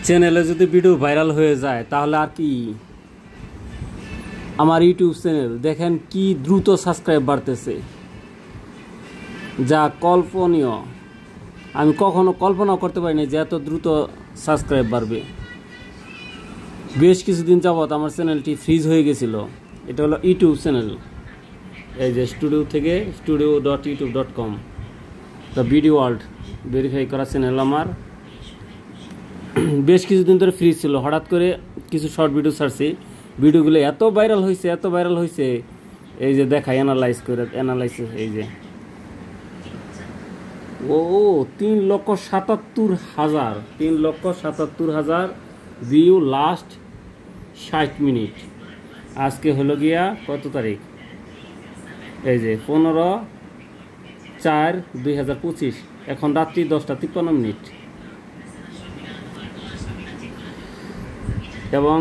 চ্যানেলে যদি video viral হয়ে যায় তাহলে আর কি আমার ইউটিউব চ্যানেল দেখেন কি দ্রুত সাবস্ক্রাইব বাড়তেছে, যা কল্পনীয়। আমি কখনো কল্পনা করতে পারিনি যে এত দ্রুত সাবস্ক্রাইব বাড়বে। বেশ কিছুদিন যাবৎ আমার চ্যানেলটি ফ্রিজ হয়ে গেছিল। এটা হলো ইউটিউব চ্যানেল, এই যে studio.youtube.com the video world verify করা চ্যানেল আমার। বেশ কিছুদিন ধরে ফ্রিজ ছিল, হঠাৎ করে কিছু শর্ট ভিডিও ছাড়ছি, ভিডিওগুলো এত ভাইরাল হয়েছে এই যে দেখাই অ্যানালাইসিস এই যে 3,77,000 ভিউ লাস্ট 60 মিনিট। আজকে হলো গিয়া কত তারিখ, এই যে 15/4/2025, এখন রাত্রি 10:53। এবং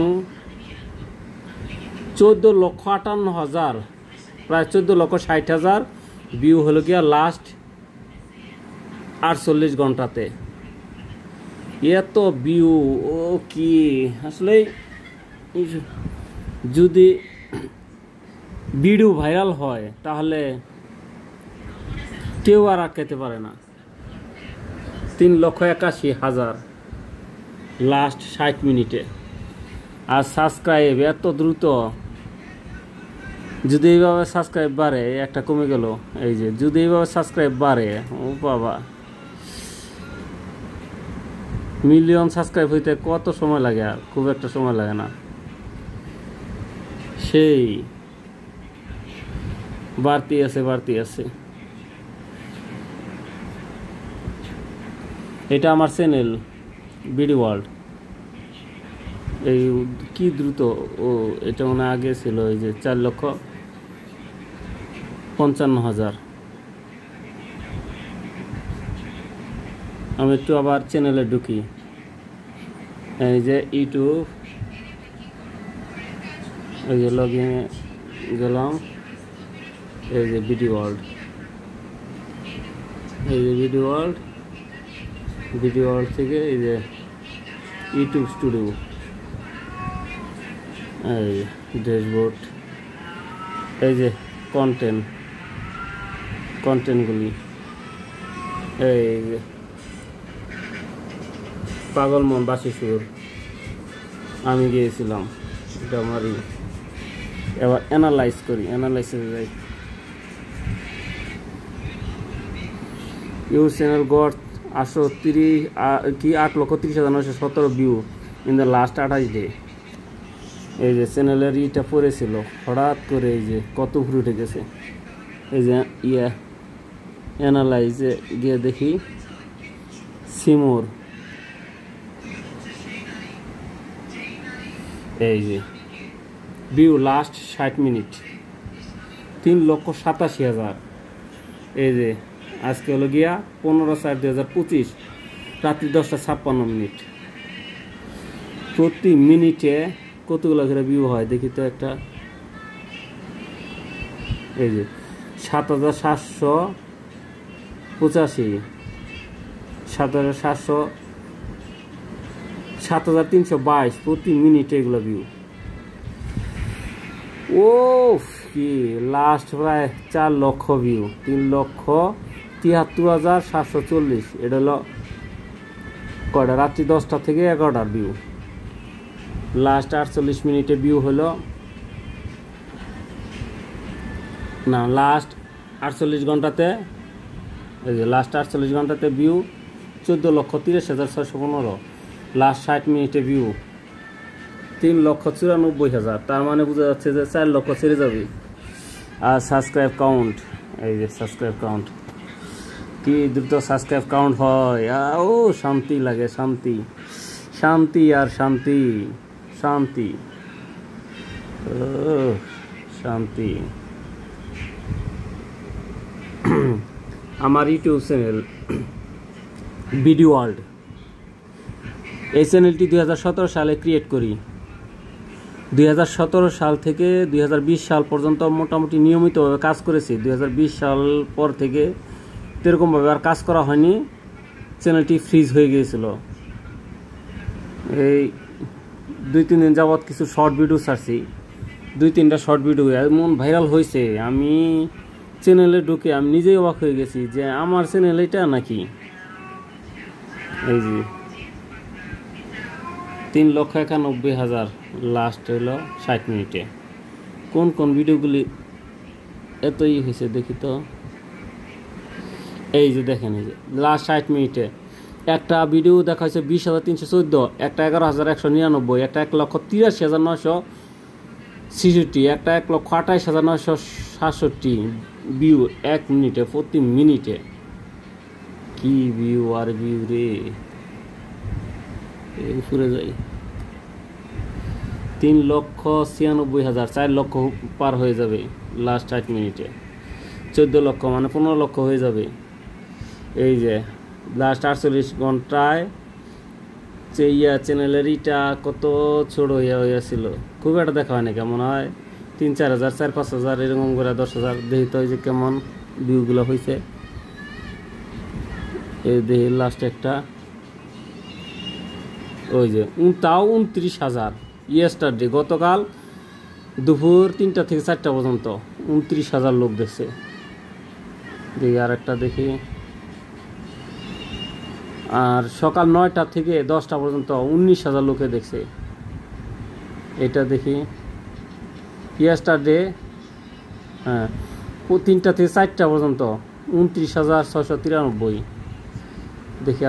14,58,000 প্রায় 14,60,000 ভিউ হলো গিয়া লাস্ট 48 ঘন্টাতে। এত ভিউ ও কি আসলে, যদি ভিডিও ভাইরাল হয় তাহলে কেউ আর আটকাতে পারে না। 3,81,000 লাস্ট 60 মিনিটে। আর সাবস্ক্রাইব এত দ্রুত, যদি এইভাবে সাবস্ক্রাইব বাড়ে, একটা কমে গেল, এই যে যদি এইভাবে সাবস্ক্রাইব বাড়ে, ও বাবা, মিলিয়ন সাবস্ক্রাইব হইতে কত সময় লাগে? আর খুব একটা সময় লাগে না, সেই বাড়তি আছে। এটা আমার চ্যানেল ভিডিও ওয়ার্ল্ড। এই কি দ্রুত, ও এটা মনে আগে ছিল এই যে 4,55,000। আমি একটু আবার চ্যানেলে ঢুকি, এই যে ইউটিউব, এই যে লগ ইনে গেলাম, এই যে ভিডিও ওয়ার্ল্ড, এই যে ভিডিও ওয়ার্ল্ড থেকে এই যে ইউটিউব স্টুডিও, এই ড্যাশবোর্ড, এই যে কন্টেন্টগুলি, এই যে পাগল মন বাসি সুর আমি গিয়েছিলাম, এটা আমারই। এবার অ্যানালাইসিসে যাই। You channel got 8,30,917 view in the last 28 day. এই যে চ্যানেলের ইটা পড়েছিল, হঠাৎ করে এই যে কত উপরে উঠে গেছে। এই যে অ্যানালাইজে গিয়ে দেখি সিমোর, এই যে ভিউ লাস্ট 60 মিনিট 3,87,000। এই যে আজকে হলো গিয়া 15/4/2025 রাত্রি 10:56। প্রতি মিনিটে কতগুলো করে ভিউ হয় দেখি তো একটা, এই যে 7,785, 7,322 প্রতি মিনিটে এগুলো ভিউ। ও কি লাস্ট প্রায় 4 লক্ষ ভিউ, 3,73,740। এটা হলো কয়টা, রাত্রি 10টা থেকে 11টার ভিউ। লাস্ট 48 মিনিটে ভিউ হলো না, লাস্ট 48 ঘন্টাতে, এই যে লাস্ট 48 ঘন্টাতে ভিউ 14,83,615। লাস্ট 60 মিনিটে ভিউ 3,94,000। তার মানে বোঝা যাচ্ছে যে 4 লক্ষ ছেড়ে যাবে। আর সাবস্ক্রাইব কাউন্ট, এই যে সাবস্ক্রাইব কাউন্ট, কি দ্রুত সাবস্ক্রাইব কাউন্ট হয়। ও শান্তি লাগে, শান্তি আর শান্তি, শান্তি। আমার ইউটিউব চ্যানেল ভিডিও ওয়ার্ল্ড, এই চ্যানেলটি 2017 সালে ক্রিয়েট করি। 2017 সাল থেকে 2020 সাল পর্যন্ত মোটামুটি নিয়মিতভাবে কাজ করেছি। 2020 সাল পর থেকে এরকমভাবে আর কাজ করা হয়নি, চ্যানেলটি ফ্রিজ হয়ে গিয়েছিল। এই 2-3 দিন যাবৎ কিছু শর্ট ভিডিও ছাড়ছি, 2-3টা শর্ট ভিডিও এমন ভাইরাল হয়েছে, আমি চ্যানেলে ঢুকে আমি নিজেই অবাক হয়ে গেছি যে আমার চ্যানেল এটা নাকি। এই যে 3,91,000 লাস্ট হলো 60 মিনিটে। কোন কোন ভিডিওগুলি এতই হয়েছে দেখি তো। এই যে দেখেন, এই যে লাস্ট 60 মিনিটে একটা ভিডিও দেখা হয়েছে 20,314, একটা 11,199, একটা 1,83,966, একটা 1,28,967 ভিউ 1 মিনিটে, প্রতি মিনিটে। কি ভিউ আর ভিউ রে, উপরে যাই। 3,96,000, 4 লক্ষ পার হয়ে যাবে লাস্ট 60 মিনিটে। 14 লক্ষ মানে 15 লক্ষ হয়ে যাবে। এই যে লাস্ট 48 ঘন্টায় চ্যানেলের ইটা কত ছোট হইয়াছিল, খুব একটা দেখা হয় না, কেমন হয় 3-4 হাজার, 4-5 হাজার এরকম করে 10 হাজার দেখি তো। এই যে কেমন ভিউগুলো হয়েছে, এই দেখি লাস্ট একটা, ওই যে তাও 29,000 ইয়েস্টারডে, গতকাল দুপুর 3টা থেকে 4টা পর্যন্ত 29,000 লোক দেখছে। দেখি আর একটা দেখি, আর সকাল 9টা থেকে 10টা পর্যন্ত 19,000 লোকে দেখছে। এটা দেখি ইয়েস্টারডে, হ্যাঁ 3টা থেকে 4টা পর্যন্ত 29,693। দেখি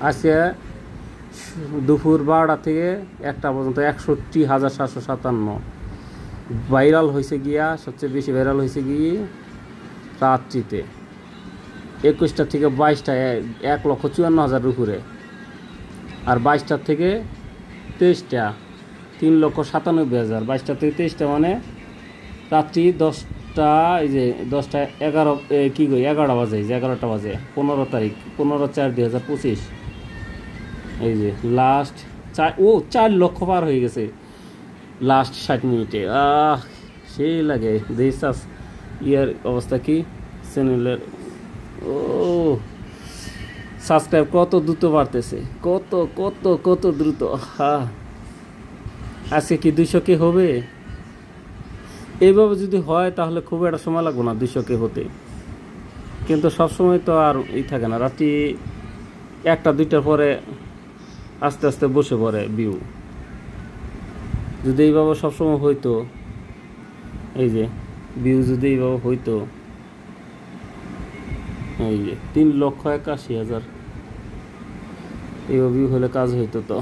আজকে দুপুর 12টা থেকে 1টা পর্যন্ত 61,757 ভাইরাল হয়েছে গিয়া। সবচেয়ে বেশি ভাইরাল হয়েছে গিয়ে রাত্রিতে 21টা থেকে 22টা 1,54,000 উপরে, আর 22টা থেকে 23টা 3,97,000, 22টা থেকে 23টা মানে রাত্রি 10টা, এই যে 10টা 11 কি কই 11টা বাজে, 11টা বাজে 15 তারিখ 15/4/2025। এই যে লাস্ট 4 লক্ষ পার হয়ে গেছে লাস্ট 60 মিনিটে। সেই লাগে দেখাস ইয়ার অবস্থা কি চ্যানেলের। সাবস্ক্রাইব কত দ্রুত বাড়তেছে, কত কত কত দ্রুত। আজকে কি 200K হবে? এইভাবে যদি হয় তাহলে খুব একটা সময় লাগবে না 200K হতে, কিন্তু সবসময় তো আর থাকে না। রাত্রি 1টা-2টার পরে আস্তে আস্তে বসে পড়ে ভিউ। যদি এইভাবে সবসময় হইতো, এই যে ভিউ যদি এইভাবে হইতো, এই যে 3,81,000 এইভাবে ভিউ হলে কাজ হইতো তো।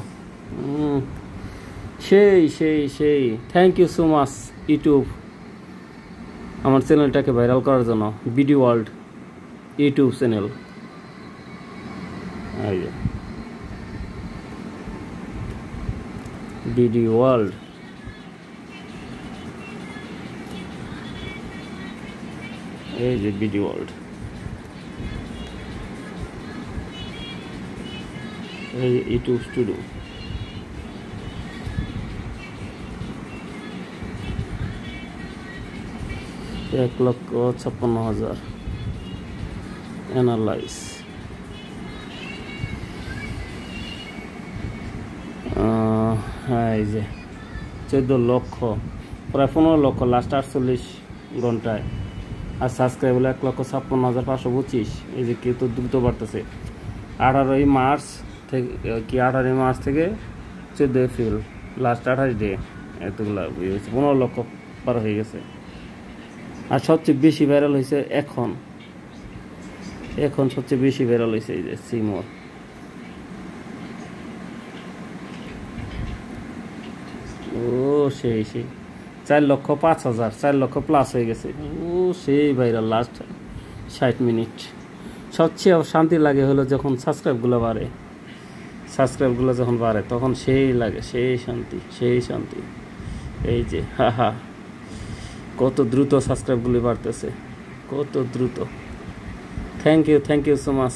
সেই সেই সেই thank you so much YouTube আমার চ্যানেলটাকে ভাইরাল করার জন্য। বিডি ওয়ার্ল্ড ইউটিউব চ্যানেল, এই যে বিডি ওয়ার্ল্ড। এই যে বিডি ওয়ার্ল্ড, এই ইউটিউব স্টুডিও। এক 1,56,000 অ্যানালাইজ। হ্যাঁ এই যে 14 লক্ষ, প্রায় 15 লক্ষ লাস্ট 48 ঘন্টায়। আর সাবস্ক্রাইব হলো 1,56,525। এই যে কেউ তো দ্রুত বাড়তেছে। 18 মার্চ থেকে 14 এপ্রিল লাস্ট 28 ডে এতগুলা 15 লক্ষ পার হয়ে গেছে। আর সবচেয়ে বেশি ভাইরাল হয়েছে এখন সবচেয়ে বেশি ভাইরাল হয়েছে এই যে সিমোর। সেই 4,05,000, 4 লক্ষ প্লাস হয়ে গেছে। সেই ভাইরাল লাস্ট 60 মিনিট। সবচেয়ে শান্তি লাগে হলো যখন সাবস্ক্রাইবগুলো যখন বাড়ে তখন সেই লাগে, সেই শান্তি। এই যে কত দ্রুত সাবস্ক্রাইবগুলি বাড়তেছে, কত দ্রুত। Thank you so much.